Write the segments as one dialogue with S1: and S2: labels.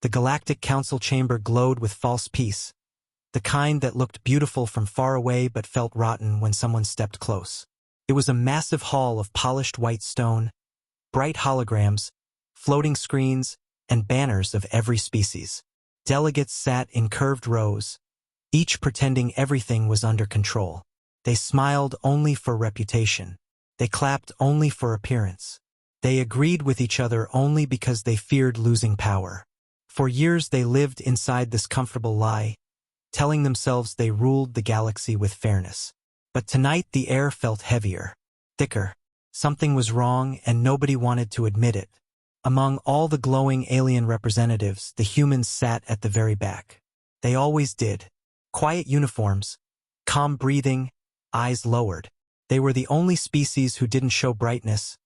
S1: The Galactic Council chamber glowed with false peace, the kind that looked beautiful from far away but felt rotten when someone stepped close. It was a massive hall of polished white stone, bright holograms, floating screens, and banners of every species. Delegates sat in curved rows, each pretending everything was under control. They smiled only for reputation. They clapped only for appearance. They agreed with each other only because they feared losing power. For years they lived inside this comfortable lie, telling themselves they ruled the galaxy with fairness. But tonight the air felt heavier, thicker. Something was wrong and nobody wanted to admit it. Among all the glowing alien representatives, the humans sat at the very back. They always did. Quiet uniforms, calm breathing, eyes lowered. They were the only species who didn't show brightness,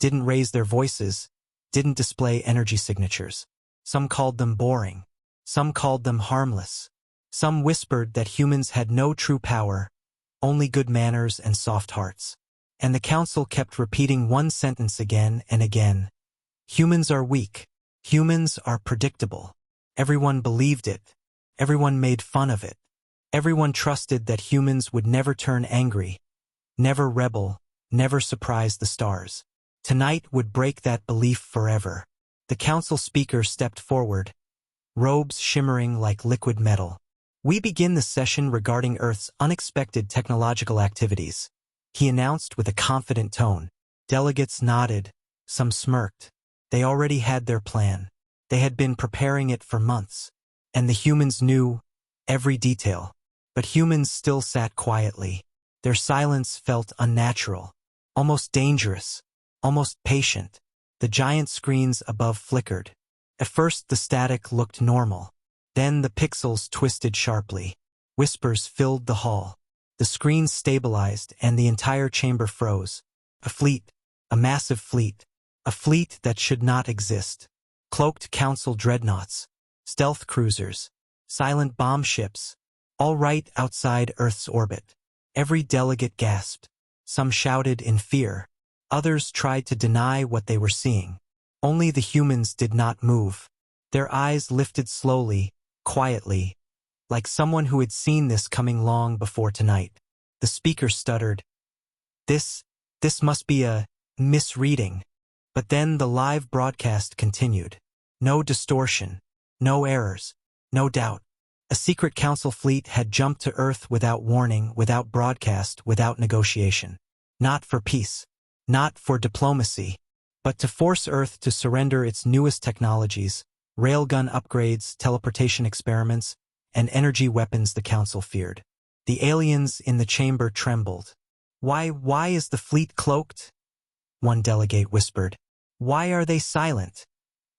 S1: didn't raise their voices, didn't display energy signatures. Some called them boring. Some called them harmless. Some whispered that humans had no true power, only good manners and soft hearts. And the council kept repeating one sentence again and again. Humans are weak. Humans are predictable. Everyone believed it. Everyone made fun of it. Everyone trusted that humans would never turn angry, never rebel, never surprise the stars. Tonight would break that belief forever. The council speaker stepped forward, robes shimmering like liquid metal. We begin the session regarding Earth's unexpected technological activities, he announced with a confident tone. Delegates nodded, some smirked. They already had their plan. They had been preparing it for months. And the humans knew every detail. But humans still sat quietly. Their silence felt unnatural, almost dangerous, almost patient. The giant screens above flickered. At first the static looked normal. Then the pixels twisted sharply. Whispers filled the hall. The screens stabilized and the entire chamber froze. A fleet, a massive fleet. A fleet that should not exist. Cloaked council dreadnoughts, stealth cruisers, silent bomb ships, all right outside Earth's orbit. Every delegate gasped. Some shouted in fear. Others tried to deny what they were seeing. Only the humans did not move. Their eyes lifted slowly, quietly, like someone who had seen this coming long before tonight. The speaker stuttered. This must be a misreading. But then the live broadcast continued. No distortion, no errors, no doubt. A secret council fleet had jumped to Earth without warning, without broadcast, without negotiation. Not for peace, not for diplomacy, but to force Earth to surrender its newest technologies, railgun upgrades, teleportation experiments, and energy weapons the council feared. The aliens in the chamber trembled. Why is the fleet cloaked? One delegate whispered. Why are they silent?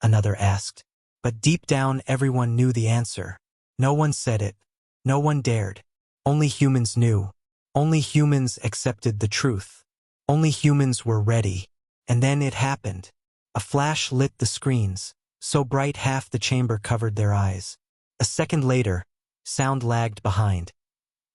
S1: Another asked. But deep down everyone knew the answer. No one said it. No one dared. Only humans knew. Only humans accepted the truth. Only humans were ready. And then it happened. A flash lit the screens, so bright half the chamber covered their eyes. A second later, sound lagged behind.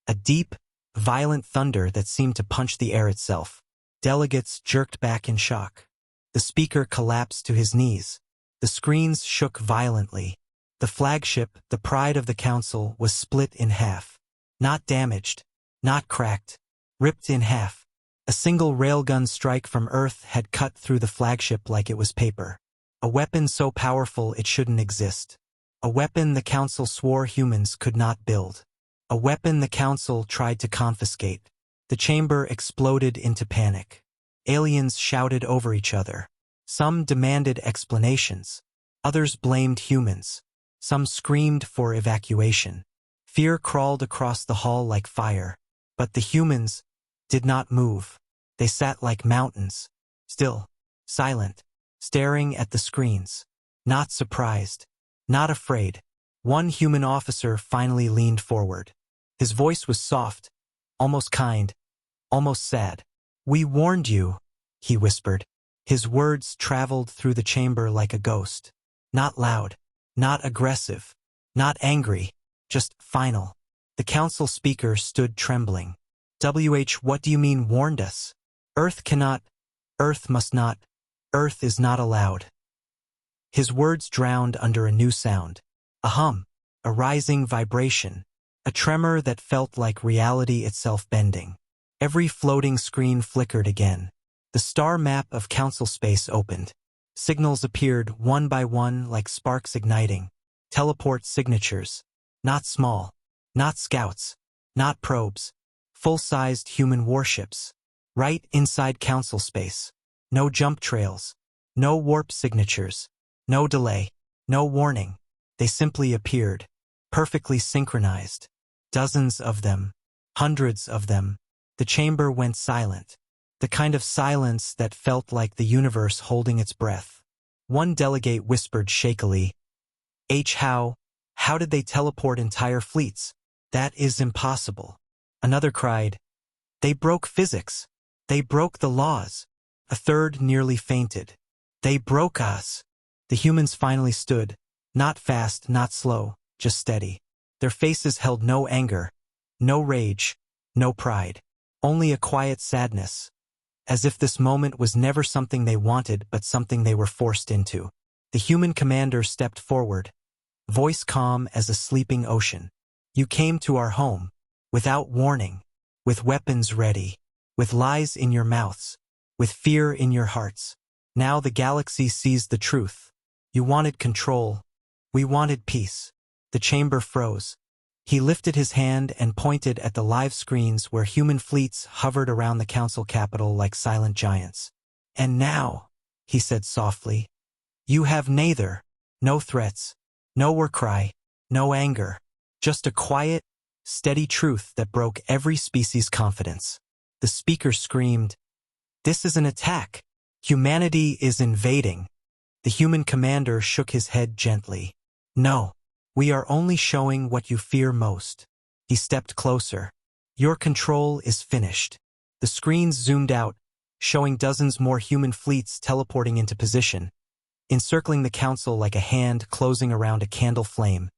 S1: A deep, violent thunder that seemed to punch the air itself. Delegates jerked back in shock. The speaker collapsed to his knees. The screens shook violently. The flagship, the pride of the council, was split in half. Not damaged, not cracked, ripped in half. A single railgun strike from Earth had cut through the flagship like it was paper. A weapon so powerful it shouldn't exist. A weapon the council swore humans could not build. A weapon the council tried to confiscate. The chamber exploded into panic. Aliens shouted over each other. Some demanded explanations. Others blamed humans. Some screamed for evacuation. Fear crawled across the hall like fire. But the humans did not move. They sat like mountains, still, silent, staring at the screens. Not surprised, not afraid. One human officer finally leaned forward. His voice was soft, almost kind, almost sad. "We warned you," he whispered. His words traveled through the chamber like a ghost. Not loud, not aggressive, not angry, just final. The council speaker stood trembling. What do you mean warned us? Earth cannot, Earth must not, Earth is not allowed. His words drowned under a new sound. A hum, a rising vibration, a tremor that felt like reality itself bending. Every floating screen flickered again. The star map of council space opened. Signals appeared one by one like sparks igniting. Teleport signatures. Not small. Not scouts. Not probes. Full-sized human warships. Right inside council space. No jump trails. No warp signatures. No delay. No warning. They simply appeared. Perfectly synchronized. Dozens of them. Hundreds of them. The chamber went silent. The kind of silence that felt like the universe holding its breath. One delegate whispered shakily, how did they teleport entire fleets? That is impossible. Another cried, they broke physics. They broke the laws. A third nearly fainted. They broke us. The humans finally stood, not fast, not slow, just steady. Their faces held no anger, no rage, no pride, only a quiet sadness, as if this moment was never something they wanted but something they were forced into. The human commander stepped forward, voice calm as a sleeping ocean. You came to our home, without warning, with weapons ready, with lies in your mouths, with fear in your hearts. Now the galaxy sees the truth. You wanted control. We wanted peace. The chamber froze. He lifted his hand and pointed at the live screens where human fleets hovered around the council capital like silent giants. And now, he said softly, you have neither. No threats, no war cry, no anger. Just a quiet, steady truth that broke every species' confidence. The speaker screamed, this is an attack. Humanity is invading. The human commander shook his head gently. No, we are only showing what you fear most. He stepped closer. Your control is finished. The screens zoomed out, showing dozens more human fleets teleporting into position, encircling the council like a hand closing around a candle flame.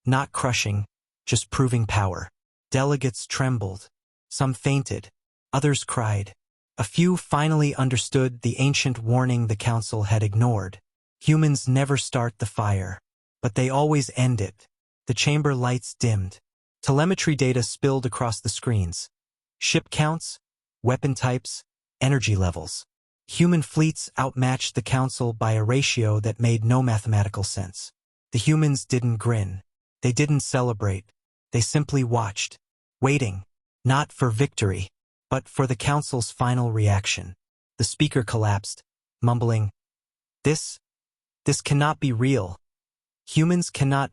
S1: Not crushing, just proving power. Delegates trembled. Some fainted. Others cried. A few finally understood the ancient warning the council had ignored. Humans never start the fire, but they always end it. The chamber lights dimmed. Telemetry data spilled across the screens. Ship counts, weapon types, energy levels. Human fleets outmatched the council by a ratio that made no mathematical sense. The humans didn't grin. They didn't celebrate. They simply watched, waiting, not for victory, but for the council's final reaction. The speaker collapsed, mumbling, This cannot be real. Humans cannot.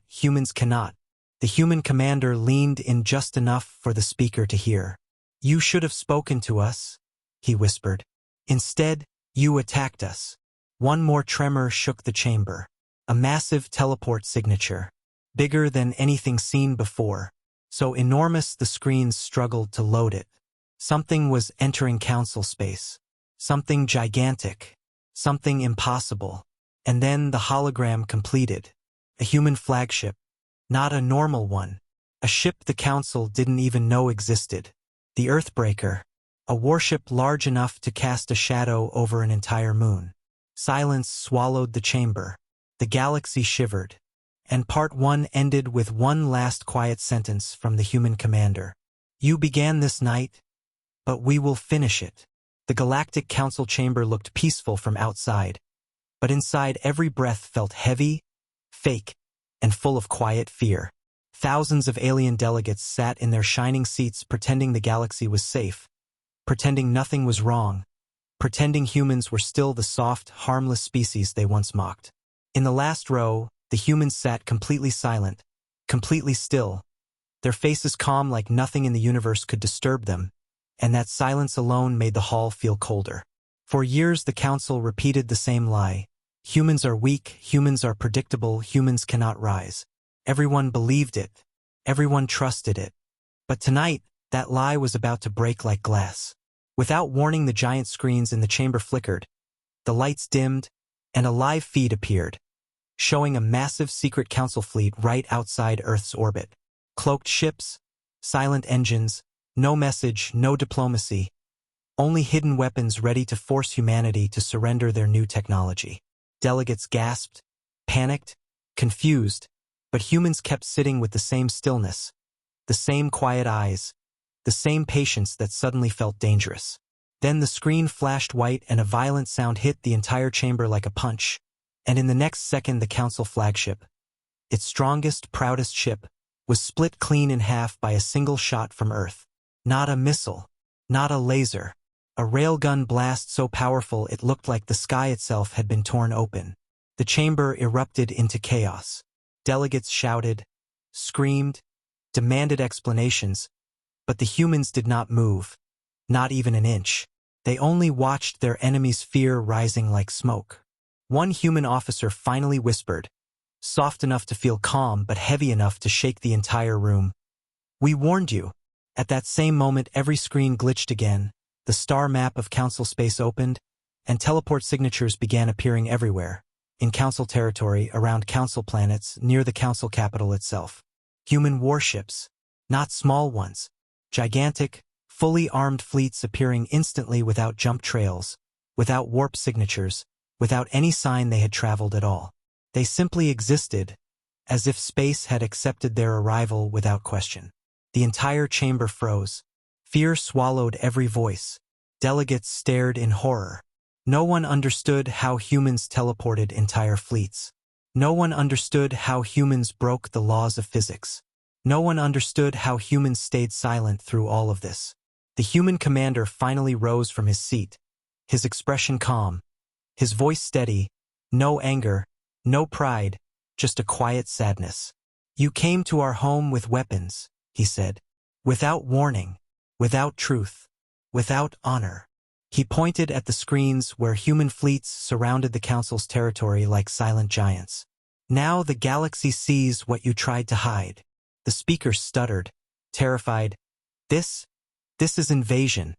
S1: The human commander leaned in just enough for the speaker to hear. You should have spoken to us, he whispered. Instead, you attacked us. One more tremor shook the chamber. A massive teleport signature. Bigger than anything seen before. So enormous the screens struggled to load it. Something was entering council space. Something gigantic. Something impossible. And then the hologram completed. A human flagship. Not a normal one. A ship the council didn't even know existed. The Earthbreaker. A warship large enough to cast a shadow over an entire moon. Silence swallowed the chamber. The galaxy shivered. And part 1 ended with one last quiet sentence from the human commander. You began this night, but we will finish it. The Galactic Council chamber looked peaceful from outside, but inside every breath felt heavy, fake, and full of quiet fear. Thousands of alien delegates sat in their shining seats pretending the galaxy was safe, pretending nothing was wrong, pretending humans were still the soft, harmless species they once mocked. In the last row, the humans sat completely silent, completely still, their faces calm like nothing in the universe could disturb them, and that silence alone made the hall feel colder. For years the council repeated the same lie. Humans are weak, humans are predictable, humans cannot rise. Everyone believed it. Everyone trusted it. But tonight, that lie was about to break like glass. Without warning, the giant screens in the chamber flickered. The lights dimmed, and a live feed appeared, showing a massive secret council fleet right outside Earth's orbit. Cloaked ships, silent engines, no message, no diplomacy, only hidden weapons ready to force humanity to surrender their new technology. Delegates gasped, panicked, confused, but humans kept sitting with the same stillness, the same quiet eyes, the same patience that suddenly felt dangerous. Then the screen flashed white and a violent sound hit the entire chamber like a punch, and in the next second the council flagship, its strongest, proudest ship, was split clean in half by a single shot from Earth. Not a missile, not a laser, a railgun blast so powerful it looked like the sky itself had been torn open. The chamber erupted into chaos. Delegates shouted, screamed, demanded explanations, but the humans did not move, not even an inch. They only watched their enemy's fear rising like smoke. One human officer finally whispered, soft enough to feel calm but heavy enough to shake the entire room. "We warned you." At that same moment every screen glitched again, the star map of council space opened, and teleport signatures began appearing everywhere, in council territory, around council planets, near the council capital itself. Human warships, not small ones, gigantic, fully armed fleets appearing instantly without jump trails, without warp signatures, without any sign they had traveled at all. They simply existed, as if space had accepted their arrival without question. The entire chamber froze. Fear swallowed every voice. Delegates stared in horror. No one understood how humans teleported entire fleets. No one understood how humans broke the laws of physics. No one understood how humans stayed silent through all of this. The human commander finally rose from his seat, his expression calm, his voice steady, no anger, no pride, just a quiet sadness. "You came to our home with weapons," he said, "without warning, without truth, without honor." He pointed at the screens where human fleets surrounded the council's territory like silent giants. "Now the galaxy sees what you tried to hide." The speaker stuttered, terrified. This is invasion."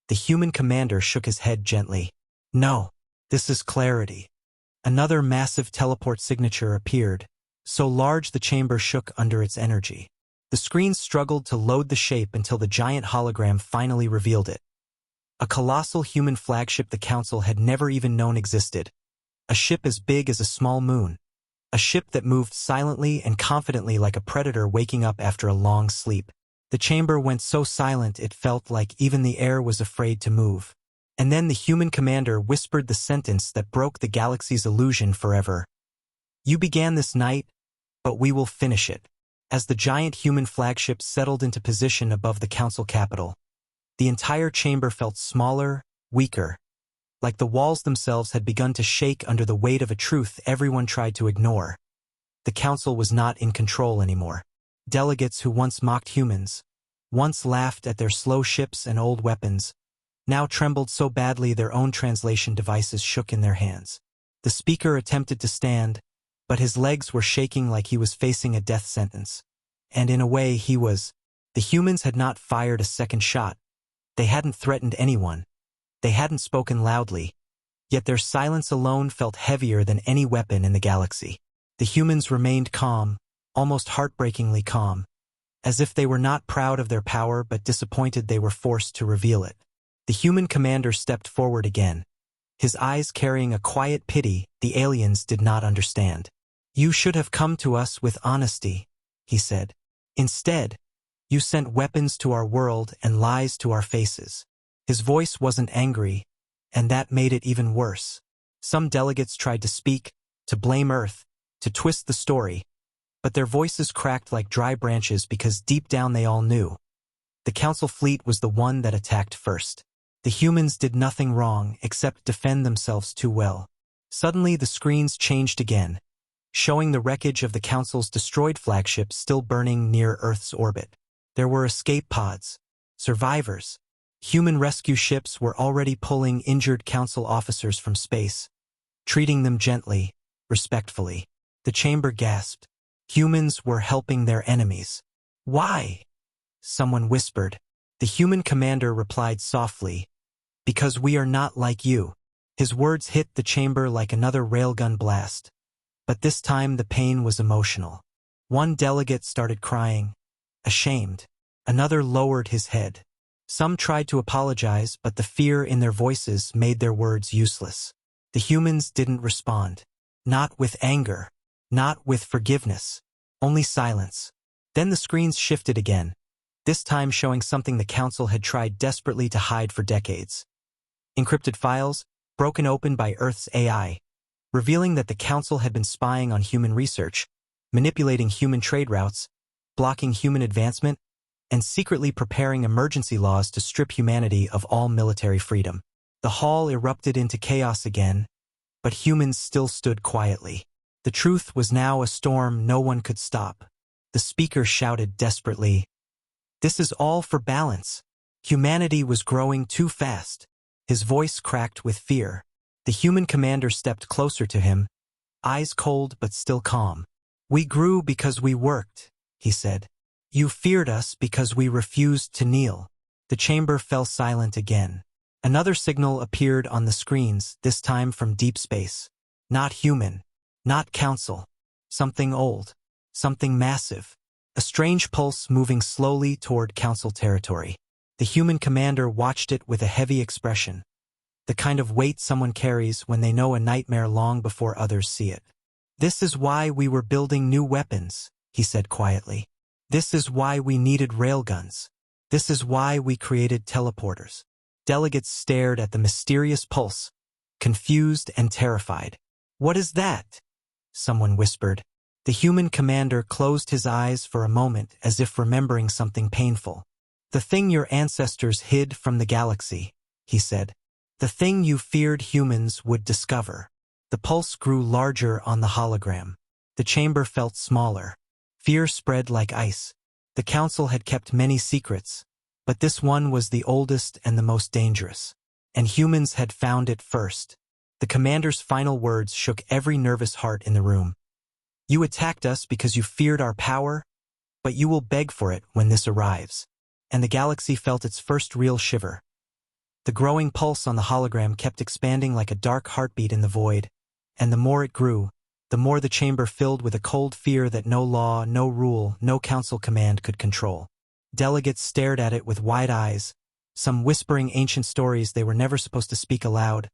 S1: The human commander shook his head gently. "No, this is clarity." Another massive teleport signature appeared, so large the chamber shook under its energy. The screen struggled to load the shape until the giant hologram finally revealed it. A colossal human flagship the council had never even known existed. A ship as big as a small moon. A ship that moved silently and confidently like a predator waking up after a long sleep. The chamber went so silent it felt like even the air was afraid to move. And then the human commander whispered the sentence that broke the galaxy's illusion forever. "You began this night, but we will finish it." As the giant human flagship settled into position above the council capital, the entire chamber felt smaller, weaker, like the walls themselves had begun to shake under the weight of a truth everyone tried to ignore. The council was not in control anymore. Delegates who once mocked humans, once laughed at their slow ships and old weapons, now trembled so badly their own translation devices shook in their hands. The speaker attempted to stand, but his legs were shaking like he was facing a death sentence. And in a way he was. The humans had not fired a second shot. They hadn't threatened anyone. They hadn't spoken loudly. Yet their silence alone felt heavier than any weapon in the galaxy. The humans remained calm, almost heartbreakingly calm, as if they were not proud of their power but disappointed they were forced to reveal it. The human commander stepped forward again, his eyes carrying a quiet pity the aliens did not understand. "You should have come to us with honesty," he said. "Instead, you sent weapons to our world and lies to our faces." His voice wasn't angry, and that made it even worse. Some delegates tried to speak, to blame Earth, to twist the story, but their voices cracked like dry branches because deep down they all knew. The council fleet was the one that attacked first. The humans did nothing wrong except defend themselves too well. Suddenly the screens changed again, showing the wreckage of the council's destroyed flagship still burning near Earth's orbit. There were escape pods, survivors. Human rescue ships were already pulling injured council officers from space, treating them gently, respectfully. The chamber gasped. Humans were helping their enemies. "Why?" someone whispered. The human commander replied softly, "Because we are not like you." His words hit the chamber like another railgun blast, but this time the pain was emotional. One delegate started crying, ashamed. Another lowered his head. Some tried to apologize, but the fear in their voices made their words useless. The humans didn't respond. Not with anger. Not with forgiveness. Only silence. Then the screens shifted again, this time showing something the council had tried desperately to hide for decades. Encrypted files, broken open by Earth's AI, revealing that the council had been spying on human research, manipulating human trade routes, blocking human advancement, and secretly preparing emergency laws to strip humanity of all military freedom. The hall erupted into chaos again, but humans still stood quietly. The truth was now a storm no one could stop. The speaker shouted desperately, "This is all for balance." Humanity was growing too fast. His voice cracked with fear. The human commander stepped closer to him, eyes cold but still calm. "We grew because we worked," he said. "You feared us because we refused to kneel." The chamber fell silent again. Another signal appeared on the screens, this time from deep space. Not human. Not council. Something old. Something massive. A strange pulse moving slowly toward council territory. The human commander watched it with a heavy expression. The kind of weight someone carries when they know a nightmare long before others see it. "This is why we were building new weapons," he said quietly. "This is why we needed railguns. This is why we created teleporters." Delegates stared at the mysterious pulse, confused and terrified. "What is that?" someone whispered. The human commander closed his eyes for a moment as if remembering something painful. "The thing your ancestors hid from the galaxy," he said. "The thing you feared humans would discover." The pulse grew larger on the hologram. The chamber felt smaller. Fear spread like ice. The council had kept many secrets, but this one was the oldest and the most dangerous. And humans had found it first. The commander's final words shook every nervous heart in the room. "You attacked us because you feared our power, but you will beg for it when this arrives." And the galaxy felt its first real shiver. The growing pulse on the hologram kept expanding like a dark heartbeat in the void, and the more it grew, the more the chamber filled with a cold fear that no law, no rule, no council command could control. Delegates stared at it with wide eyes, some whispering ancient stories they were never supposed to speak aloud,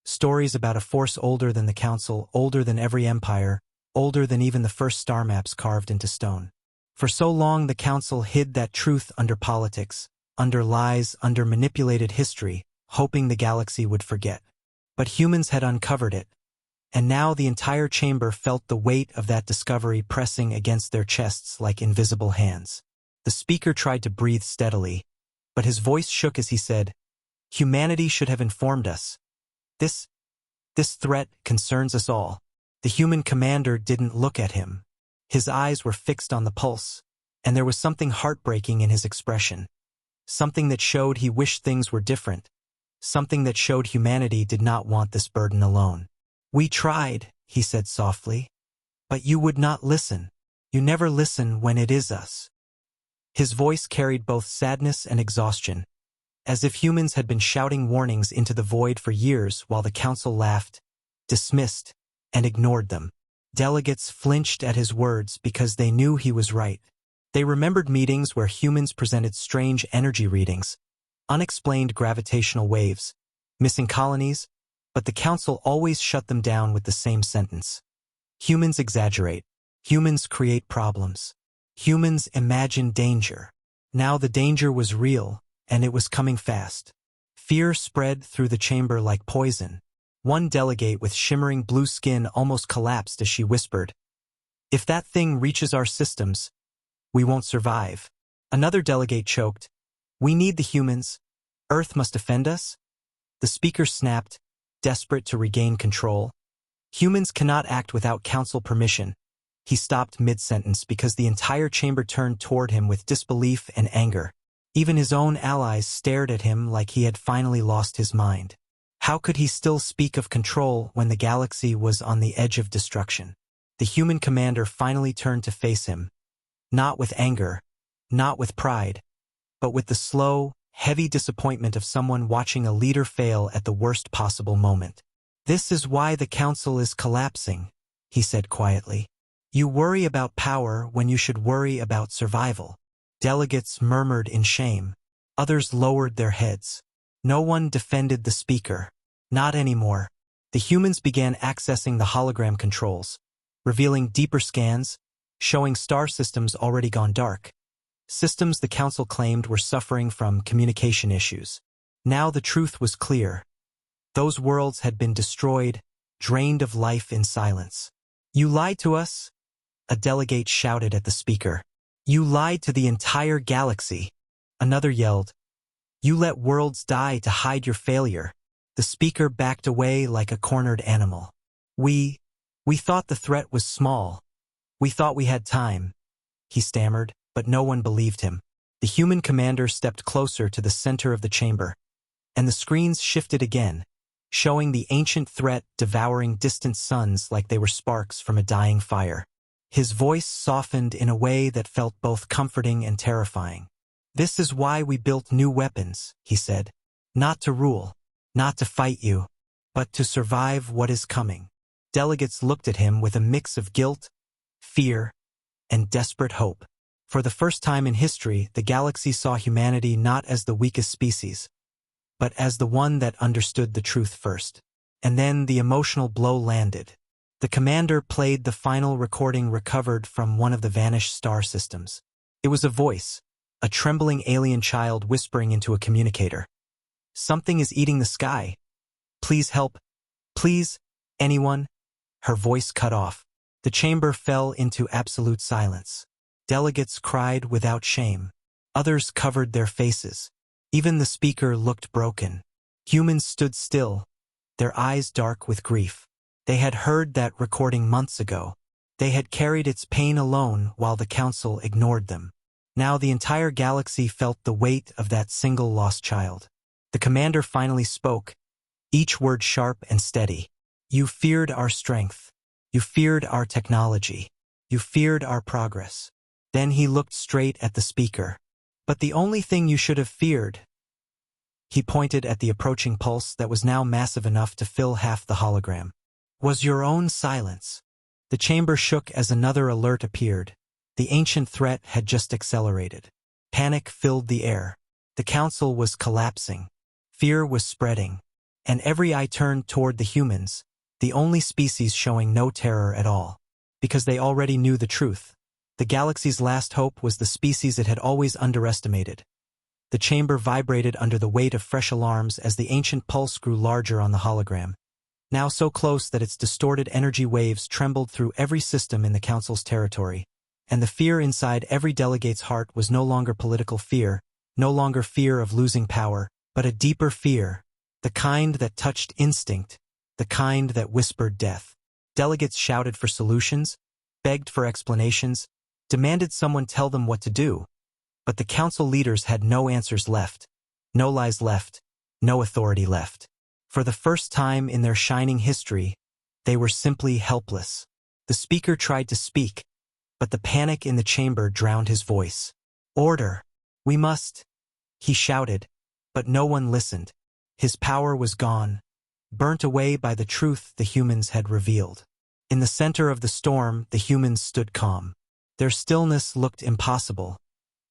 S1: stories about a force older than the council, older than every empire, older than even the first star maps carved into stone. For so long the council hid that truth under politics, under lies, under manipulated history, hoping the galaxy would forget. But humans had uncovered it, and now the entire chamber felt the weight of that discovery pressing against their chests like invisible hands. The speaker tried to breathe steadily, but his voice shook as he said, "Humanity should have informed us. This threat concerns us all." The human commander didn't look at him. His eyes were fixed on the pulse, and there was something heartbreaking in his expression. Something that showed he wished things were different. Something that showed humanity did not want this burden alone. "We tried," he said softly, "but you would not listen. You never listen when it is us." His voice carried both sadness and exhaustion, as if humans had been shouting warnings into the void for years while the council laughed, dismissed, and ignored them. Delegates flinched at his words because they knew he was right. They remembered meetings where humans presented strange energy readings, unexplained gravitational waves, missing colonies, but the council always shut them down with the same sentence. Humans exaggerate. Humans create problems. Humans imagine danger. Now the danger was real, and it was coming fast. Fear spread through the chamber like poison. One delegate with shimmering blue skin almost collapsed as she whispered, "If that thing reaches our systems, we won't survive." Another delegate choked, "We need the humans. Earth must defend us." The speaker snapped, desperate to regain control. "Humans cannot act without council permission." He stopped mid-sentence because the entire chamber turned toward him with disbelief and anger. Even his own allies stared at him like he had finally lost his mind. How could he still speak of control when the galaxy was on the edge of destruction? The human commander finally turned to face him, not with anger, not with pride, but with the slow, heavy disappointment of someone watching a leader fail at the worst possible moment. "This is why the council is collapsing," he said quietly. "You worry about power when you should worry about survival." Delegates murmured in shame. Others lowered their heads. No one defended the speaker. Not anymore. The humans began accessing the hologram controls, revealing deeper scans, showing star systems already gone dark. Systems the council claimed were suffering from communication issues. Now the truth was clear. Those worlds had been destroyed, drained of life in silence. "You lied to us," a delegate shouted at the speaker. "You lied to the entire galaxy," another yelled. "You let worlds die to hide your failure." The speaker backed away like a cornered animal. We thought the threat was small. We thought we had time," he stammered, but no one believed him. The human commander stepped closer to the center of the chamber, and the screens shifted again, showing the ancient threat devouring distant suns like they were sparks from a dying fire. His voice softened in a way that felt both comforting and terrifying. "This is why we built new weapons," he said. "Not to rule, not to fight you, but to survive what is coming." Delegates looked at him with a mix of guilt, fear, and desperate hope. For the first time in history, the galaxy saw humanity not as the weakest species, but as the one that understood the truth first. And then the emotional blow landed. The commander played the final recording recovered from one of the vanished star systems. It was a voice, a trembling alien child whispering into a communicator. "Something is eating the sky. Please help. Please, anyone." Her voice cut off. The chamber fell into absolute silence. Delegates cried without shame. Others covered their faces. Even the speaker looked broken. Humans stood still, their eyes dark with grief. They had heard that recording months ago. They had carried its pain alone while the council ignored them. Now the entire galaxy felt the weight of that single lost child. The commander finally spoke, each word sharp and steady. "You feared our strength. You feared our technology. You feared our progress." Then he looked straight at the speaker. "But the only thing you should have feared," he pointed at the approaching pulse that was now massive enough to fill half the hologram, "was your own silence." The chamber shook as another alert appeared. The ancient threat had just accelerated. Panic filled the air. The council was collapsing. Fear was spreading. And every eye turned toward the humans, the only species showing no terror at all. Because they already knew the truth. The galaxy's last hope was the species it had always underestimated. The chamber vibrated under the weight of fresh alarms as the ancient pulse grew larger on the hologram, now so close that its distorted energy waves trembled through every system in the council's territory. And the fear inside every delegate's heart was no longer political fear, no longer fear of losing power, but a deeper fear, the kind that touched instinct, the kind that whispered death. Delegates shouted for solutions, begged for explanations, demanded someone tell them what to do. But the council leaders had no answers left, no lies left, no authority left. For the first time in their shining history, they were simply helpless. The speaker tried to speak, but the panic in the chamber drowned his voice. "Order! We must!" he shouted, but no one listened. His power was gone, burnt away by the truth the humans had revealed. In the center of the storm, the humans stood calm. Their stillness looked impossible,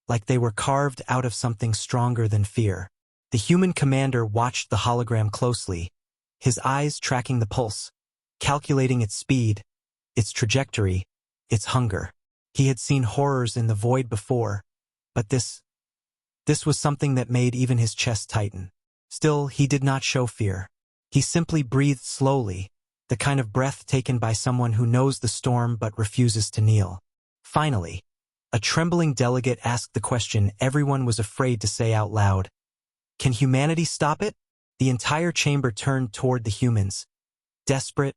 S1: like they were carved out of something stronger than fear. The human commander watched the hologram closely, his eyes tracking the pulse, calculating its speed, its trajectory, its hunger. He had seen horrors in the void before, but this was something that made even his chest tighten. Still, he did not show fear. He simply breathed slowly, the kind of breath taken by someone who knows the storm but refuses to kneel. Finally, a trembling delegate asked the question everyone was afraid to say out loud. "Can humanity stop it?" The entire chamber turned toward the humans, desperate,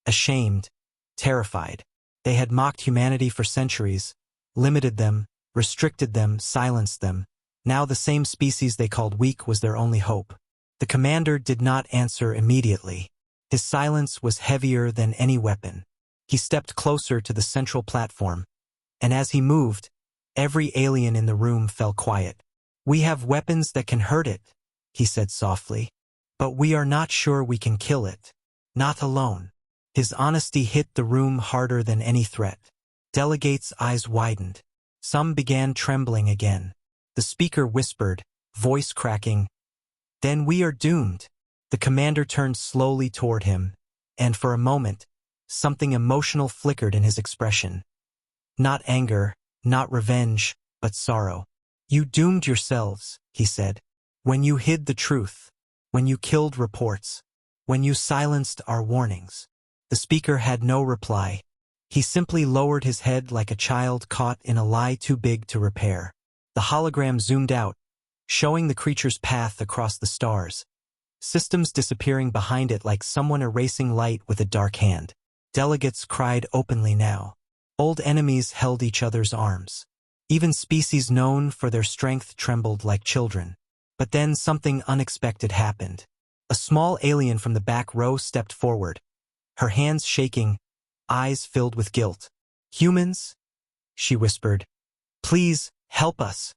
S1: ashamed, terrified. They had mocked humanity for centuries, limited them, restricted them, silenced them. Now the same species they called weak was their only hope. The commander did not answer immediately. His silence was heavier than any weapon. He stepped closer to the central platform, and as he moved, every alien in the room fell quiet. "We have weapons that can hurt it," he said softly, "but we are not sure we can kill it. Not alone." His honesty hit the room harder than any threat. Delegates' eyes widened. Some began trembling again. The speaker whispered, voice cracking, "Then we are doomed." The commander turned slowly toward him, and for a moment, something emotional flickered in his expression. Not anger, not revenge, but sorrow. "You doomed yourselves," he said. "When you hid the truth, when you killed reports, when you silenced our warnings." The speaker had no reply. He simply lowered his head like a child caught in a lie too big to repair. The hologram zoomed out, showing the creature's path across the stars, systems disappearing behind it like someone erasing light with a dark hand. Delegates cried openly now. Old enemies held each other's arms. Even species known for their strength trembled like children. But then something unexpected happened. A small alien from the back row stepped forward, her hands shaking, eyes filled with guilt. "Humans?" she whispered. "Please, help us."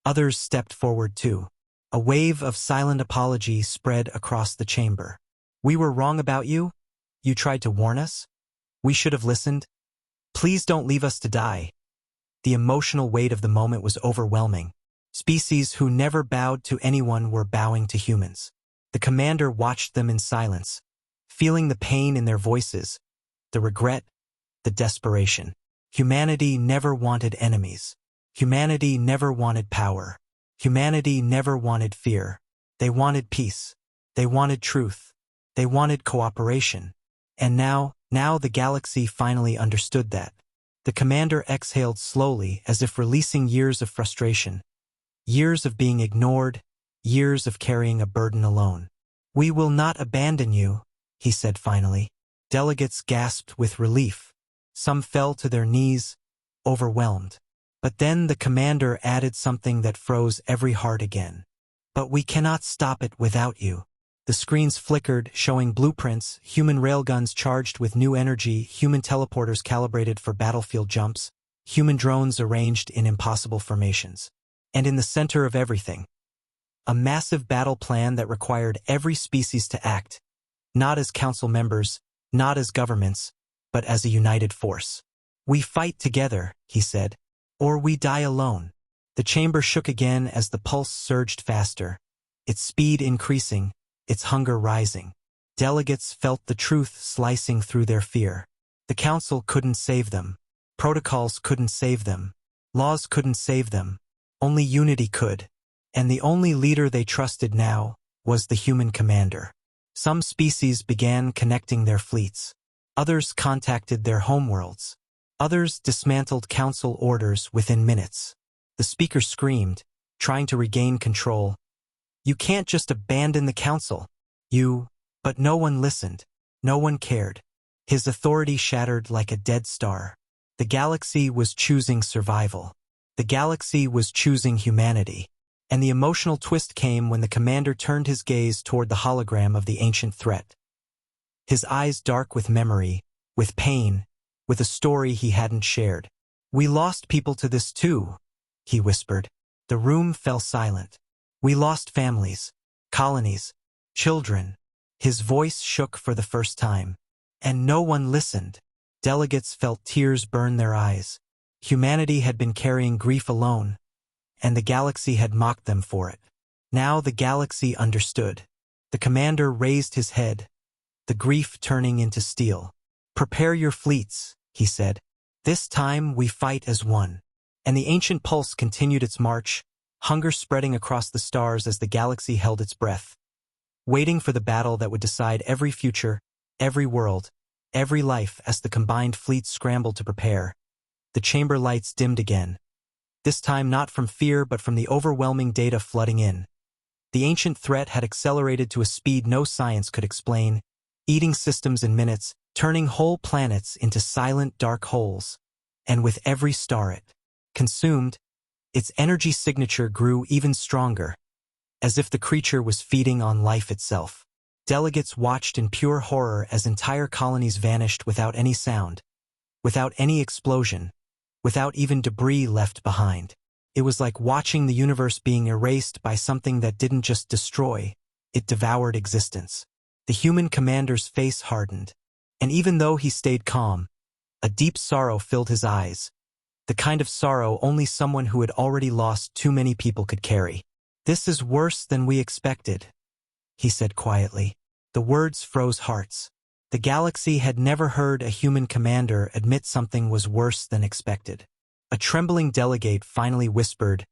S1: Others stepped forward too. A wave of silent apology spread across the chamber. "We were wrong about you? You tried to warn us? We should have listened. Please don't leave us to die." The emotional weight of the moment was overwhelming. Species who never bowed to anyone were bowing to humans. The commander watched them in silence, feeling the pain in their voices, the regret, the desperation. Humanity never wanted enemies. Humanity never wanted power. Humanity never wanted fear. They wanted peace. They wanted truth. They wanted cooperation. And now the galaxy finally understood that. The commander exhaled slowly as if releasing years of frustration. Years of being ignored, years of carrying a burden alone. "We will not abandon you," he said finally. Delegates gasped with relief. Some fell to their knees, overwhelmed. But then the commander added something that froze every heart again. "But we cannot stop it without you." The screens flickered, showing blueprints, human railguns charged with new energy, human teleporters calibrated for battlefield jumps, human drones arranged in impossible formations. And in the center of everything, a massive battle plan that required every species to act, not as council members, not as governments, but as a united force. "We fight together," he said, "or we die alone." The chamber shook again as the pulse surged faster, its speed increasing, its hunger rising. Delegates felt the truth slicing through their fear. The council couldn't save them. Protocols couldn't save them. Laws couldn't save them. Only unity could. And the only leader they trusted now was the human commander. Some species began connecting their fleets. Others contacted their homeworlds. Others dismantled council orders within minutes. The speaker screamed, trying to regain control. "You can't just abandon the council. But no one listened. No one cared. His authority shattered like a dead star. The galaxy was choosing survival. The galaxy was choosing humanity. And the emotional twist came when the commander turned his gaze toward the hologram of the ancient threat. His eyes dark with memory, with pain, with a story he hadn't shared. "We lost people to this too," he whispered. The room fell silent. "We lost families, colonies, children." His voice shook for the first time. And no one listened. Delegates felt tears burn their eyes. Humanity had been carrying grief alone, and the galaxy had mocked them for it. Now the galaxy understood. The commander raised his head, the grief turning into steel. "Prepare your fleets," he said. "This time we fight as one." And the ancient pulse continued its march, hunger spreading across the stars as the galaxy held its breath, waiting for the battle that would decide every future, every world, every life. As the combined fleets scrambled to prepare, the chamber lights dimmed again. This time not from fear but from the overwhelming data flooding in. The ancient threat had accelerated to a speed no science could explain, eating systems in minutes, turning whole planets into silent dark holes. And with every star it consumed, its energy signature grew even stronger, as if the creature was feeding on life itself. Delegates watched in pure horror as entire colonies vanished without any sound, without any explosion, without even debris left behind. It was like watching the universe being erased by something that didn't just destroy, it devoured existence. The human commander's face hardened, and even though he stayed calm, a deep sorrow filled his eyes, the kind of sorrow only someone who had already lost too many people could carry. "This is worse than we expected," he said quietly. The words froze hearts. The galaxy had never heard a human commander admit something was worse than expected. A trembling delegate finally whispered,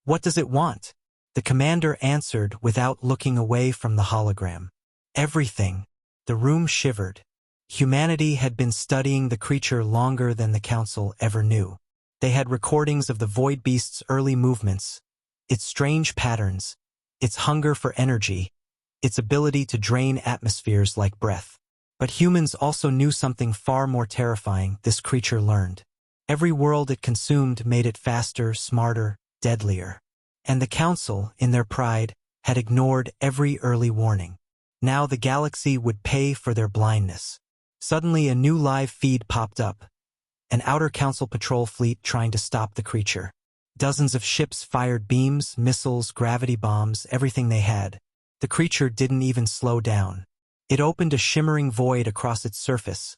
S1: What does it want?" The commander answered without looking away from the hologram. "Everything." The room shivered. Humanity had been studying the creature longer than the Council ever knew. They had recordings of the Void Beast's early movements, its strange patterns, its hunger for energy, its ability to drain atmospheres like breath. But humans also knew something far more terrifying. This creature learned. Every world it consumed made it faster, smarter, deadlier. And the Council, in their pride, had ignored every early warning. Now the galaxy would pay for their blindness. Suddenly a new live feed popped up. An Outer Council patrol fleet trying to stop the creature. Dozens of ships fired beams, missiles, gravity bombs, everything they had. The creature didn't even slow down. It opened a shimmering void across its surface,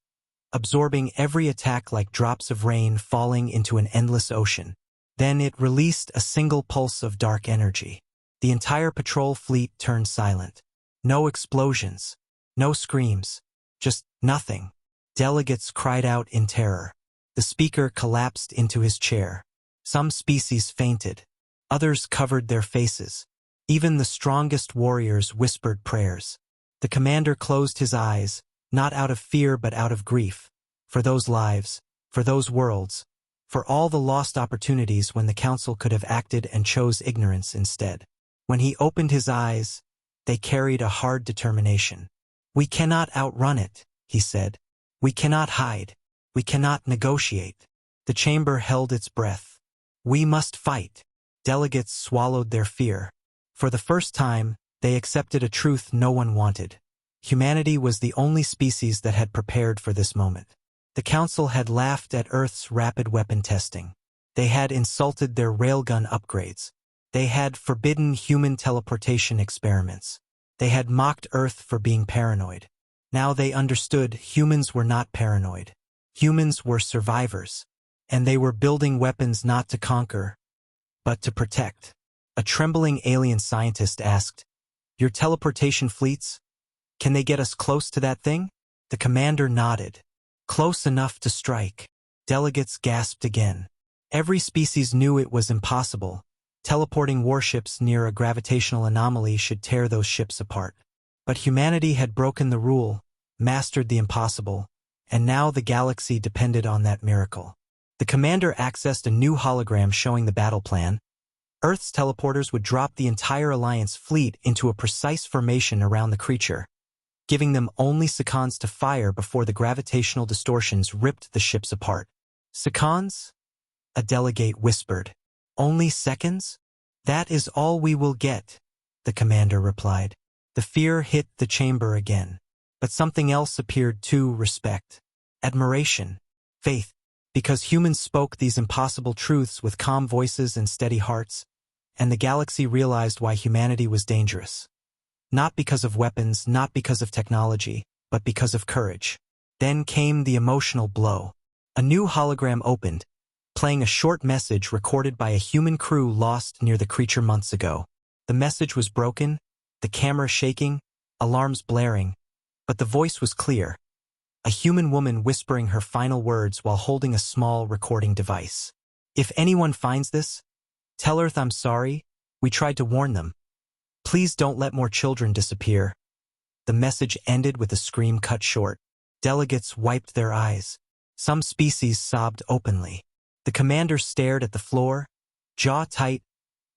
S1: absorbing every attack like drops of rain falling into an endless ocean. Then it released a single pulse of dark energy. The entire patrol fleet turned silent. No explosions, no screams, just nothing. Delegates cried out in terror. The speaker collapsed into his chair. Some species fainted. Others covered their faces. Even the strongest warriors whispered prayers. The commander closed his eyes, not out of fear but out of grief. For those lives, for those worlds, for all the lost opportunities when the Council could have acted and chose ignorance instead. When he opened his eyes, they carried a hard determination. "We cannot outrun it," he said. "We cannot hide. We cannot negotiate." The chamber held its breath. "We must fight." Delegates swallowed their fear. For the first time, they accepted a truth no one wanted. Humanity was the only species that had prepared for this moment. The Council had laughed at Earth's rapid weapon testing. They had insulted their railgun upgrades. They had forbidden human teleportation experiments. They had mocked Earth for being paranoid. Now they understood humans were not paranoid. Humans were survivors. And they were building weapons not to conquer, but to protect. A trembling alien scientist asked, "Your teleportation fleets? Can they get us close to that thing?" The commander nodded. "Close enough to strike." Delegates gasped again. Every species knew it was impossible. Teleporting warships near a gravitational anomaly should tear those ships apart. But humanity had broken the rule, mastered the impossible, and now the galaxy depended on that miracle. The commander accessed a new hologram showing the battle plan. Earth's teleporters would drop the entire Alliance fleet into a precise formation around the creature, giving them only seconds to fire before the gravitational distortions ripped the ships apart. "Seconds?" a delegate whispered. "Only seconds? That is all we will get," the commander replied. The fear hit the chamber again. But something else appeared too: respect, admiration, faith. Because humans spoke these impossible truths with calm voices and steady hearts, and the galaxy realized why humanity was dangerous. Not because of weapons, not because of technology, but because of courage. Then came the emotional blow. A new hologram opened, playing a short message recorded by a human crew lost near the creature months ago. The message was broken, the camera shaking, alarms blaring, but the voice was clear. A human woman whispering her final words while holding a small recording device. "If anyone finds this, tell Earth I'm sorry. We tried to warn them. Please don't let more children disappear." The message ended with a scream cut short. Delegates wiped their eyes. Some species sobbed openly. The commander stared at the floor, jaw tight,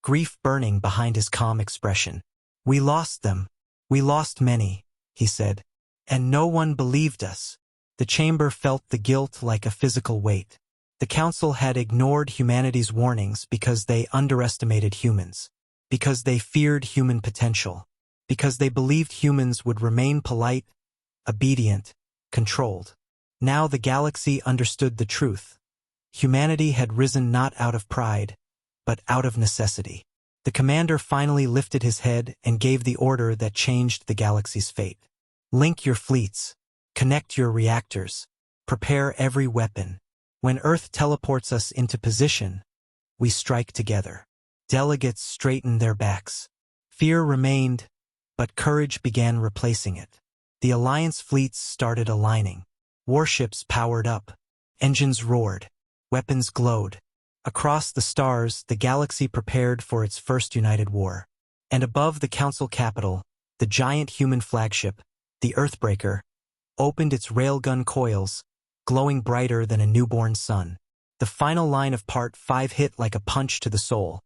S1: grief burning behind his calm expression. "We lost them. We lost many," he said. "And no one believed us." The chamber felt the guilt like a physical weight. The Council had ignored humanity's warnings because they underestimated humans, because they feared human potential, because they believed humans would remain polite, obedient, controlled. Now the galaxy understood the truth. Humanity had risen not out of pride, but out of necessity. The commander finally lifted his head and gave the order that changed the galaxy's fate. "Link your fleets. Connect your reactors. Prepare every weapon. When Earth teleports us into position, we strike together." Delegates straightened their backs. Fear remained, but courage began replacing it. The Alliance fleets started aligning. Warships powered up. Engines roared. Weapons glowed. Across the stars, the galaxy prepared for its first united war. And above the Council capital, the giant human flagship, the Earthbreaker, opened its railgun coils, glowing brighter than a newborn sun. The final line of Part 5 hit like a punch to the soul.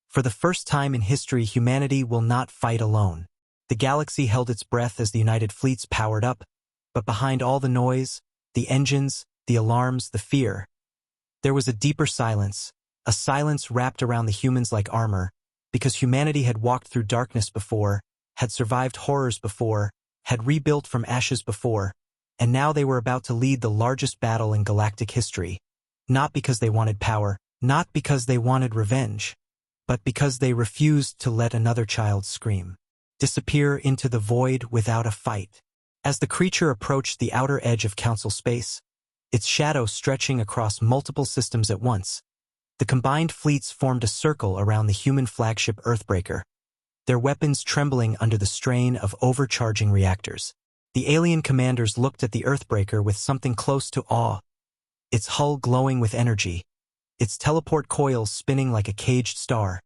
S1: For the first time in history, humanity will not fight alone. The galaxy held its breath as the united fleets powered up, but behind all the noise, the engines, the alarms, the fear, there was a deeper silence, a silence wrapped around the humans like armor, because humanity had walked through darkness before, had survived horrors before, had rebuilt from ashes before, and now they were about to lead the largest battle in galactic history. Not because they wanted power, not because they wanted revenge, but because they refused to let another child scream, disappear into the void without a fight. As the creature approached the outer edge of Council space, its shadow stretching across multiple systems at once, the combined fleets formed a circle around the human flagship Earthbreaker, their weapons trembling under the strain of overcharging reactors. The alien commanders looked at the Earthbreaker with something close to awe, its hull glowing with energy, its teleport coils spinning like a caged star,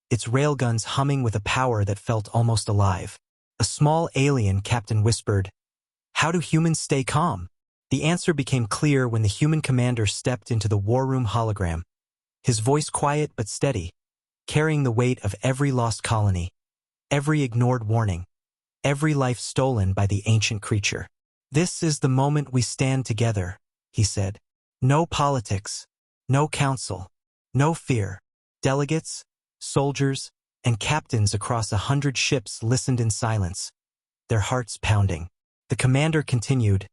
S1: its railguns humming with a power that felt almost alive. A small alien captain whispered, "How do humans stay calm?" The answer became clear when the human commander stepped into the war room hologram, his voice quiet but steady, carrying the weight of every lost colony, every ignored warning, every life stolen by the ancient creature. "This is the moment we stand together," he said. "No politics, no council, no fear." Delegates, soldiers, and captains across 100 ships listened in silence, their hearts pounding. The commander continued,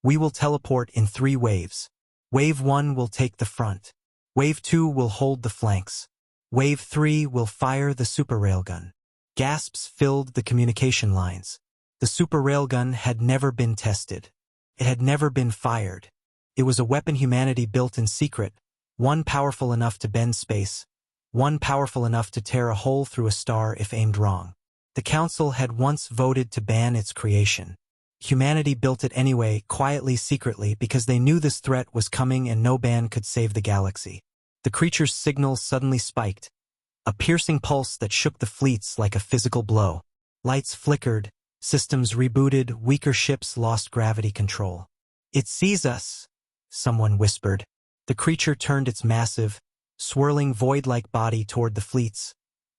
S1: "We will teleport in 3 waves. Wave 1 will take the front. Wave 2 will hold the flanks. Wave 3 will fire the super railgun." Gasps filled the communication lines. The super railgun had never been tested. It had never been fired. It was a weapon humanity built in secret, one powerful enough to bend space, one powerful enough to tear a hole through a star if aimed wrong. The Council had once voted to ban its creation. Humanity built it anyway, quietly, secretly, because they knew this threat was coming and no ban could save the galaxy. The creature's signal suddenly spiked, a piercing pulse that shook the fleets like a physical blow. Lights flickered, systems rebooted, weaker ships lost gravity control. "It sees us," someone whispered. The creature turned its massive, swirling void-like body toward the fleets,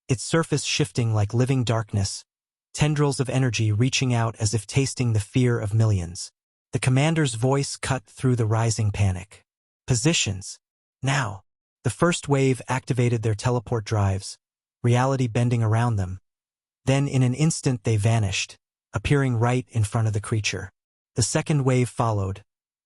S1: its surface shifting like living darkness, tendrils of energy reaching out as if tasting the fear of millions. The commander's voice cut through the rising panic. "Positions. Now." The first wave activated their teleport drives, reality bending around them. Then in an instant they vanished, appearing right in front of the creature. The second wave followed,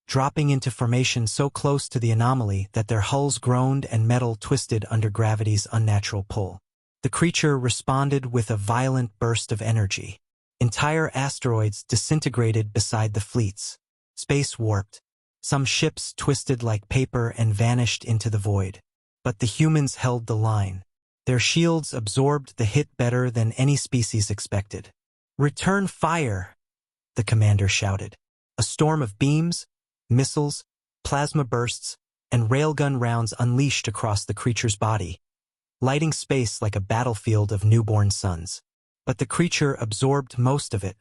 S1: dropping into formation so close to the anomaly that their hulls groaned and metal twisted under gravity's unnatural pull. The creature responded with a violent burst of energy. Entire asteroids disintegrated beside the fleets. Space warped. Some ships twisted like paper and vanished into the void. But the humans held the line. Their shields absorbed the hit better than any species expected. "Return fire," the commander shouted. A storm of beams, missiles, plasma bursts, and railgun rounds unleashed across the creature's body, lighting space like a battlefield of newborn suns. But the creature absorbed most of it,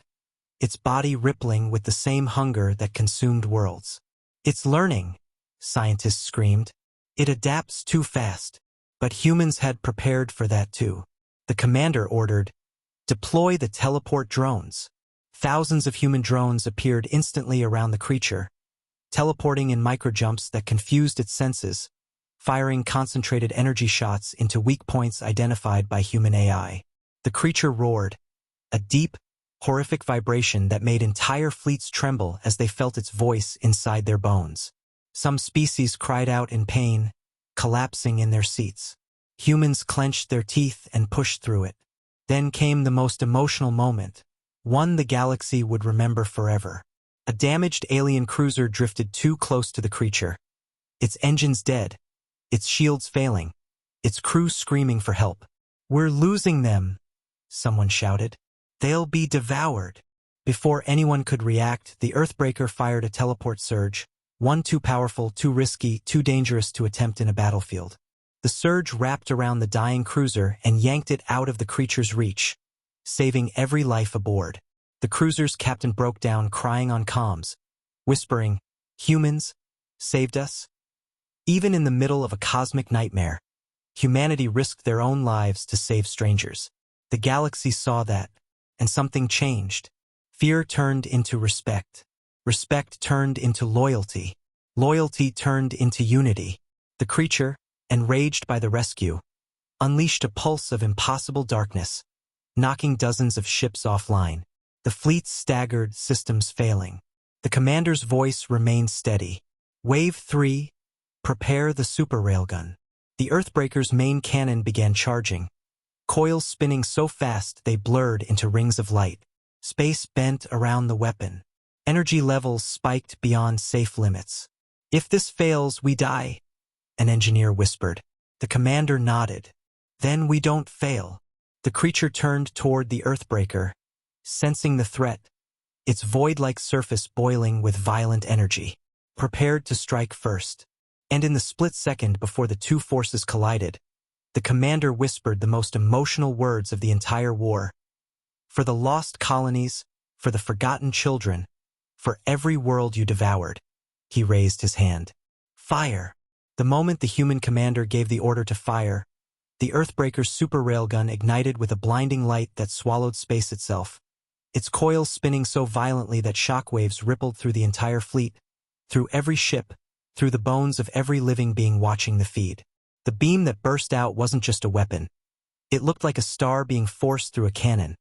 S1: its body rippling with the same hunger that consumed worlds. "It's learning," scientists screamed. "It adapts too fast." But humans had prepared for that too. The commander ordered, "Deploy the teleport drones." Thousands of human drones appeared instantly around the creature, teleporting in microjumps that confused its senses, firing concentrated energy shots into weak points identified by human AI. The creature roared, a deep, horrific vibration that made entire fleets tremble as they felt its voice inside their bones. Some species cried out in pain, collapsing in their seats. Humans clenched their teeth and pushed through it. Then came the most emotional moment, one the galaxy would remember forever. A damaged alien cruiser drifted too close to the creature. Its engines dead, its shields failing, its crew screaming for help. "We're losing them," someone shouted. "They'll be devoured." Before anyone could react, the Earthbreaker fired a teleport surge, one too powerful, too risky, too dangerous to attempt in a battlefield. The surge wrapped around the dying cruiser and yanked it out of the creature's reach, saving every life aboard. The cruiser's captain broke down, crying on comms, whispering, "Humans, saved us?" Even in the middle of a cosmic nightmare, humanity risked their own lives to save strangers. The galaxy saw that, and something changed. Fear turned into respect. Respect turned into loyalty. Loyalty turned into unity. The creature, enraged by the rescue, unleashed a pulse of impossible darkness, knocking dozens of ships offline. The fleets staggered, systems failing. The commander's voice remained steady. Wave 3, prepare the super railgun. The Earthbreaker's main cannon began charging, coils spinning so fast they blurred into rings of light. Space bent around the weapon. Energy levels spiked beyond safe limits. "If this fails, we die," an engineer whispered. The commander nodded. "Then we don't fail." The creature turned toward the Earthbreaker, sensing the threat, its void-like surface boiling with violent energy, prepared to strike first. And in the split second before the two forces collided, the commander whispered the most emotional words of the entire war. "For the lost colonies, for the forgotten children, for every world you devoured." He raised his hand. "Fire!" The moment the human commander gave the order to fire, the Earthbreaker's super railgun ignited with a blinding light that swallowed space itself, its coils spinning so violently that shockwaves rippled through the entire fleet, through every ship, through the bones of every living being watching the feed. The beam that burst out wasn't just a weapon. It looked like a star being forced through a cannon,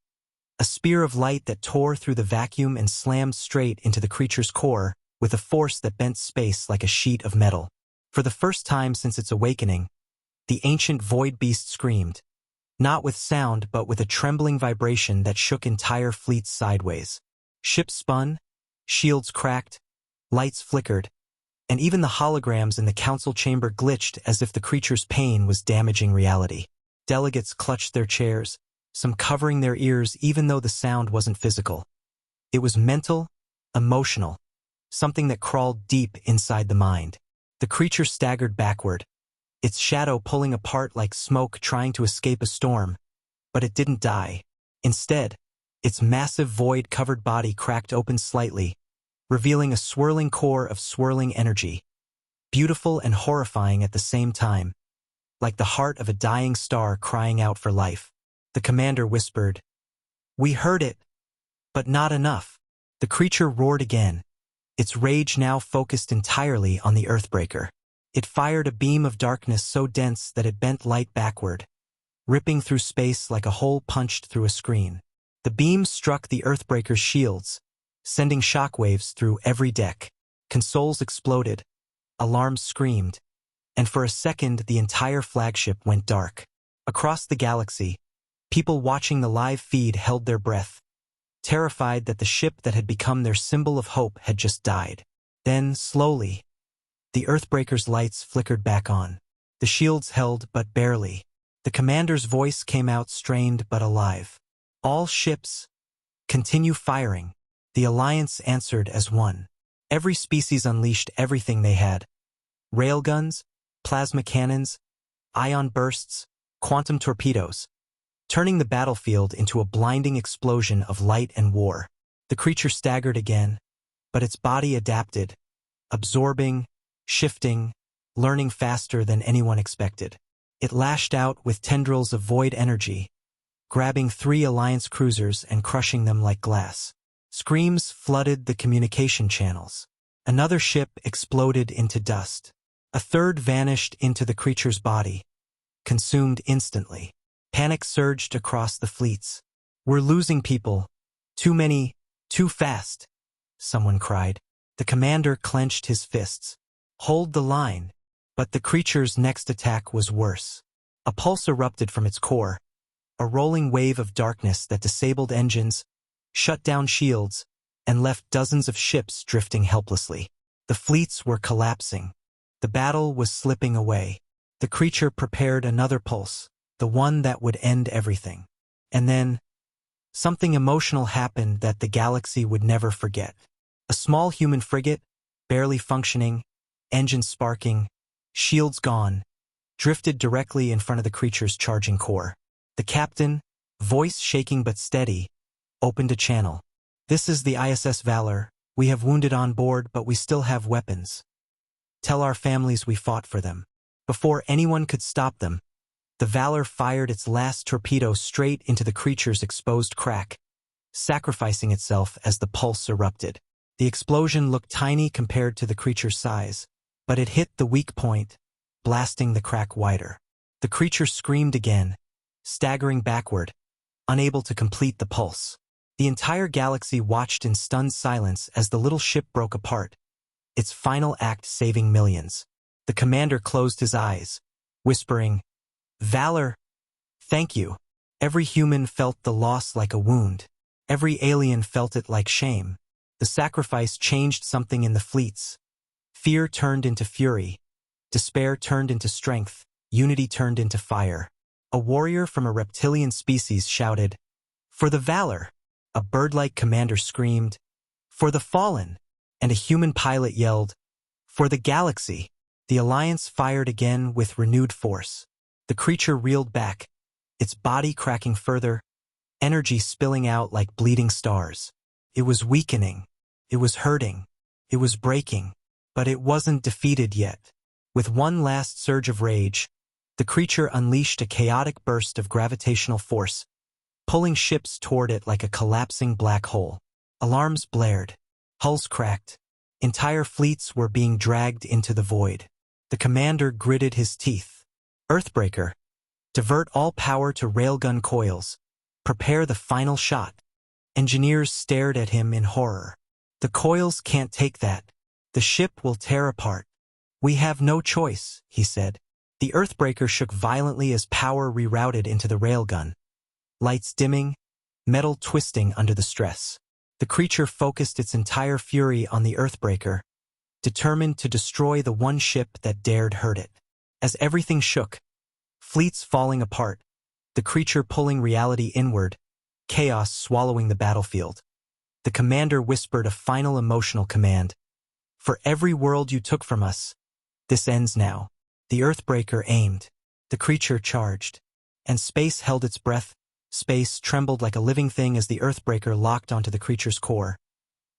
S1: a spear of light that tore through the vacuum and slammed straight into the creature's core with a force that bent space like a sheet of metal. For the first time since its awakening, the ancient void beast screamed, not with sound but with a trembling vibration that shook entire fleets sideways. Ships spun, shields cracked, lights flickered, and even the holograms in the council chamber glitched as if the creature's pain was damaging reality. Delegates clutched their chairs, some covering their ears even though the sound wasn't physical. It was mental, emotional, something that crawled deep inside the mind. The creature staggered backward, its shadow pulling apart like smoke trying to escape a storm, but it didn't die. Instead, its massive void-covered body cracked open slightly, revealing a swirling core of swirling energy, beautiful and horrifying at the same time, like the heart of a dying star crying out for life. The commander whispered, "We heard it, but not enough." The creature roared again, its rage now focused entirely on the Earthbreaker. It fired a beam of darkness so dense that it bent light backward, ripping through space like a hole punched through a screen. The beam struck the Earthbreaker's shields, sending shockwaves through every deck. Consoles exploded, alarms screamed, and for a second the entire flagship went dark. Across the galaxy, people watching the live feed held their breath, terrified that the ship that had become their symbol of hope had just died. Then, slowly, the Earthbreaker's lights flickered back on. The shields held but barely. The commander's voice came out strained but alive. "All ships, continue firing." The Alliance answered as one. Every species unleashed everything they had. Railguns, plasma cannons, ion bursts, quantum torpedoes, turning the battlefield into a blinding explosion of light and war. The creature staggered again, but its body adapted, absorbing, shifting, learning faster than anyone expected. It lashed out with tendrils of void energy, grabbing 3 Alliance cruisers and crushing them like glass. Screams flooded the communication channels. Another ship exploded into dust. A third vanished into the creature's body, consumed instantly. Panic surged across the fleets. "We're losing people. Too many, too fast," someone cried. The commander clenched his fists. "Hold the line." But the creature's next attack was worse. A pulse erupted from its core, a rolling wave of darkness that disabled engines, shut down shields, and left dozens of ships drifting helplessly. The fleets were collapsing. The battle was slipping away. The creature prepared another pulse, the one that would end everything. And then, something emotional happened that the galaxy would never forget. A small human frigate, barely functioning, engines sparking, shields gone, drifted directly in front of the creature's charging core. The captain, voice shaking but steady, opened a channel. "This is the ISS Valor. We have wounded on board, but we still have weapons. Tell our families we fought for them." Before anyone could stop them, the Valor fired its last torpedo straight into the creature's exposed crack, sacrificing itself as the pulse erupted. The explosion looked tiny compared to the creature's size, but it hit the weak point, blasting the crack wider. The creature screamed again, staggering backward, unable to complete the pulse. The entire galaxy watched in stunned silence as the little ship broke apart, its final act saving millions. The commander closed his eyes, whispering, "Valor, thank you." Every human felt the loss like a wound. Every alien felt it like shame. The sacrifice changed something in the fleets. Fear turned into fury. Despair turned into strength. Unity turned into fire. A warrior from a reptilian species shouted, "For the Valor!" A bird-like commander screamed, "For the fallen!" And a human pilot yelled, "For the galaxy!" The Alliance fired again with renewed force. The creature reeled back, its body cracking further, energy spilling out like bleeding stars. It was weakening. It was hurting. It was breaking. But it wasn't defeated yet. With one last surge of rage, the creature unleashed a chaotic burst of gravitational force, pulling ships toward it like a collapsing black hole. Alarms blared. Hulls cracked. Entire fleets were being dragged into the void. The commander gritted his teeth. "Earthbreaker, divert all power to railgun coils. Prepare the final shot." Engineers stared at him in horror. "The coils can't take that. The ship will tear apart." "We have no choice," he said. The Earthbreaker shook violently as power rerouted into the railgun. Lights dimming, metal twisting under the stress. The creature focused its entire fury on the Earthbreaker, determined to destroy the one ship that dared hurt it. As everything shook, fleets falling apart, the creature pulling reality inward, chaos swallowing the battlefield. The commander whispered a final emotional command. "For every world you took from us, this ends now." The Earthbreaker aimed. The creature charged. And space held its breath. Space trembled like a living thing as the Earthbreaker locked onto the creature's core.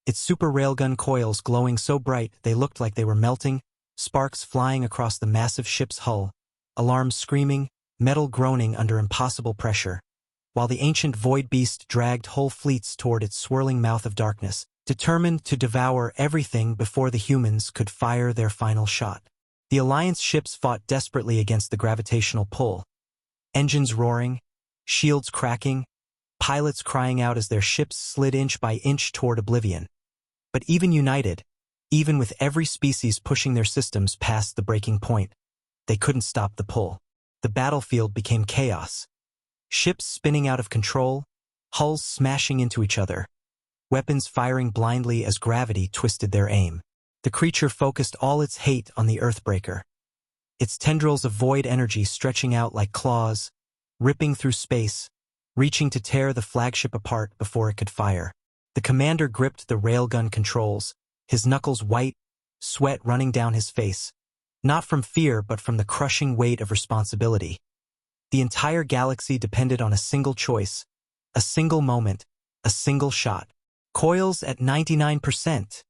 S1: Its super railgun coils glowing so bright they looked like they were melting, sparks flying across the massive ship's hull, alarms screaming, metal groaning under impossible pressure, while the ancient void beast dragged whole fleets toward its swirling mouth of darkness, determined to devour everything before the humans could fire their final shot. The Alliance ships fought desperately against the gravitational pull, engines roaring, shields cracking, pilots crying out as their ships slid inch by inch toward oblivion. But even united, even with every species pushing their systems past the breaking point, they couldn't stop the pull. The battlefield became chaos. Ships spinning out of control, hulls smashing into each other, weapons firing blindly as gravity twisted their aim. The creature focused all its hate on the Earthbreaker, its tendrils of void energy stretching out like claws, ripping through space, reaching to tear the flagship apart before it could fire. The commander gripped the railgun controls, his knuckles white, sweat running down his face, not from fear but from the crushing weight of responsibility. The entire galaxy depended on a single choice, a single moment, a single shot. "Coils at 99%,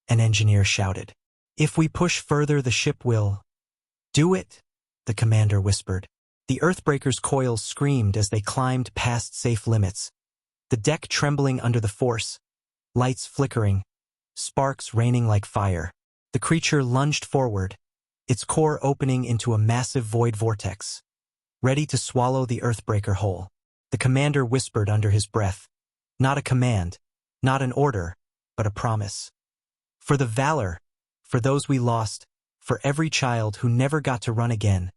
S1: an engineer shouted. "If we push further, the ship will." "Do it," the commander whispered. The Earthbreaker's coils screamed as they climbed past safe limits, the deck trembling under the force, lights flickering, sparks raining like fire. The creature lunged forward, its core opening into a massive void vortex, ready to swallow the Earthbreaker whole. The commander whispered under his breath, not a command, not an order, but a promise. "For the Valor, for those we lost, for every child who never got to run again,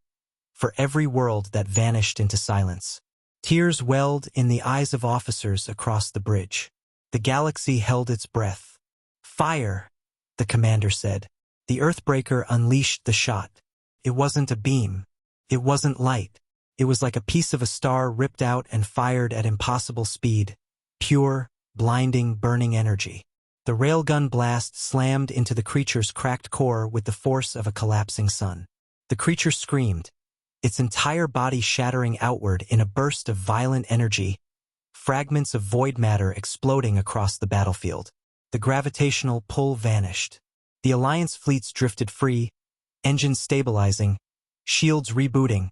S1: for every world that vanished into silence." Tears welled in the eyes of officers across the bridge. The galaxy held its breath. "Fire," the commander said. The Earthbreaker unleashed the shot. It wasn't a beam. It wasn't light. It was like a piece of a star ripped out and fired at impossible speed, Pure, blinding, burning energy. The railgun blast slammed into the creature's cracked core with the force of a collapsing sun. The creature screamed, its entire body shattering outward in a burst of violent energy, fragments of void matter exploding across the battlefield. The gravitational pull vanished. The Alliance fleets drifted free, engines stabilizing, shields rebooting,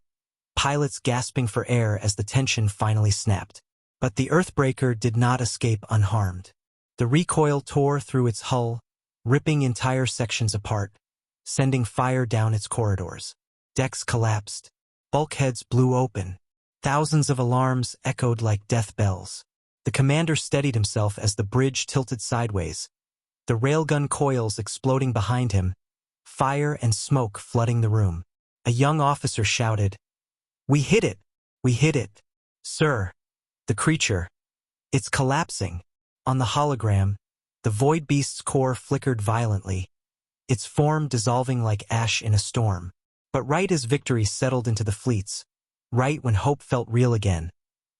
S1: pilots gasping for air as the tension finally snapped. But the Earthbreaker did not escape unharmed. The recoil tore through its hull, ripping entire sections apart, sending fire down its corridors. Decks collapsed. Bulkheads blew open. Thousands of alarms echoed like death bells. The commander steadied himself as the bridge tilted sideways, the railgun coils exploding behind him, fire and smoke flooding the room. A young officer shouted, "We hit it! We hit it! Sir! The creature! It's collapsing!" On the hologram, the Void Beast's core flickered violently, its form dissolving like ash in a storm. But right as victory settled into the fleets, right when hope felt real again,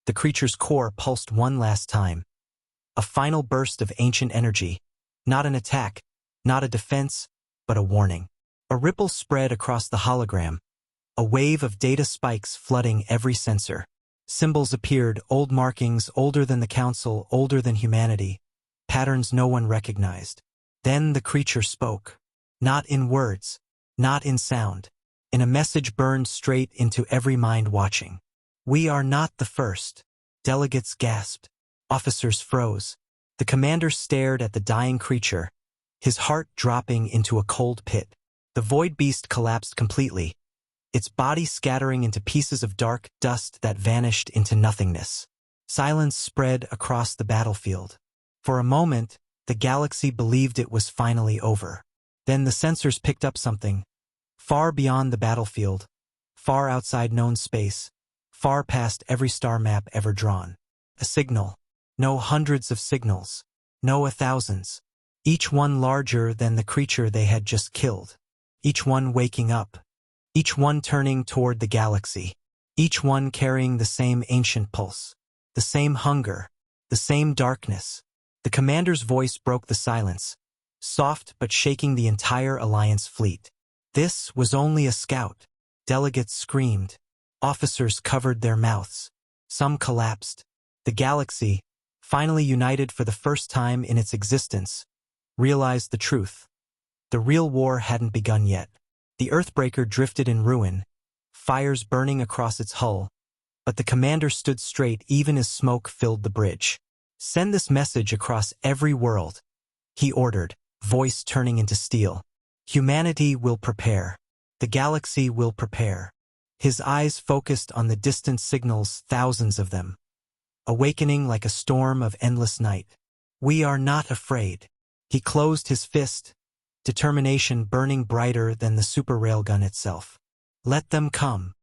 S1: the creature's core pulsed one last time. A final burst of ancient energy, not an attack, not a defense, but a warning. A ripple spread across the hologram, a wave of data spikes flooding every sensor. Symbols appeared, old markings, older than the Council, older than humanity, patterns no one recognized. Then the creature spoke. Not in words, not in sound. In a message burned straight into every mind watching. "We are not the first." Delegates gasped. Officers froze. The commander stared at the dying creature, his heart dropping into a cold pit. The Void Beast collapsed completely, its body scattering into pieces of dark dust that vanished into nothingness. Silence spread across the battlefield. For a moment, the galaxy believed it was finally over. Then the sensors picked up something, far beyond the battlefield, far outside known space, far past every star map ever drawn. A signal. No hundreds of signals. No thousands. Each one larger than the creature they had just killed. Each one waking up. Each one turning toward the galaxy. Each one carrying the same ancient pulse. The same hunger. The same darkness. The commander's voice broke the silence, soft but shaking the entire Alliance fleet. This was only a scout. Delegates screamed. Officers covered their mouths. Some collapsed. The galaxy, finally united for the first time in its existence, realized the truth. The real war hadn't begun yet. The Earthbreaker drifted in ruin, fires burning across its hull, but the commander stood straight even as smoke filled the bridge. "Send this message across every world," he ordered, voice turning into steel. "Humanity will prepare. The galaxy will prepare." His eyes focused on the distant signals, thousands of them, awakening like a storm of endless night. "We are not afraid." He closed his fist, determination burning brighter than the super railgun itself. "Let them come."